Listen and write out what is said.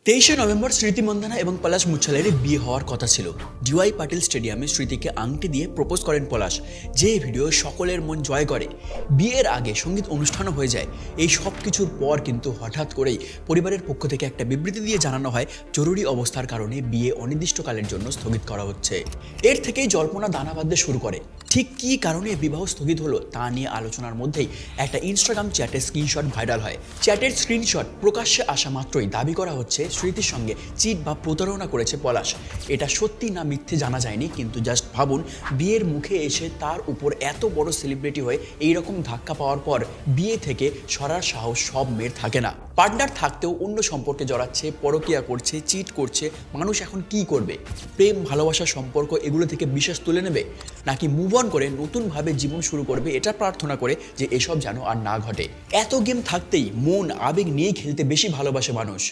23 November স্মৃতি মন্দানা এবং পলাশ মুচ্ছালের বিয়ে হওয়ার কথা ছিল। ডিওয়াই পাটিল স্টেডিয়ামে স্মৃতিকে আংটি দিয়ে প্রপোজ করেন পলাশ, যে ভিডিও সকলের মন জয় করে। বিয়ের আগে সঙ্গীত অনুষ্ঠানও হয়ে যায়। এই সব কিছুর পর কিন্তু হঠাৎ করেই পরিবারের পক্ষ থেকে একটা বিবৃতি দিয়ে জানানো হয় জরুরি অবস্থার কারণে বিয়ে অনির্দিষ্টকালের জন্য স্থগিত করা হচ্ছে। এর থেকেই জল্পনা দানা বাঁধতে শুরু করে। ঠিক কী কারণে বিবাহ স্থগিত হলো তা নিয়ে আলোচনার মধ্যেই একটা ইনস্টাগ্রাম চ্যাটের স্ক্রিনশট ভাইরাল হয়। চ্যাটের স্ক্রিনশট প্রকাশ্যে আসা মাত্রই দাবি করা হচ্ছে স্মৃতির সঙ্গে চিট বা প্রতারণা করেছে পলাশ। এটা সত্যি না মিথ্যে জানা যায়নি, কিন্তু জাস্ট ভাবুন, বিয়ের মুখে এসে তার উপর এত বড় সেলিব্রিটি হয়ে এইরকম ধাক্কা পাওয়ার পর বিয়ে থেকে সরার সাহস সব মেয়ের থাকে না। পার্টনার থাকতেও অন্য সম্পর্কে জড়াচ্ছে, পরকীয়া করছে, চিট করছে। মানুষ এখন কি করবে? প্রেম, ভালোবাসা, সম্পর্ক এগুলো থেকে বিশ্বাস তুলে নেবে, নাকি মুভ অন করে নতুনভাবে জীবন শুরু করবে, এটা প্রার্থনা করে যে এসব যেন আর না ঘটে। এত গেম থাকতেই মন আবেগ নিয়েই খেলতে বেশি ভালোবাসে মানুষ।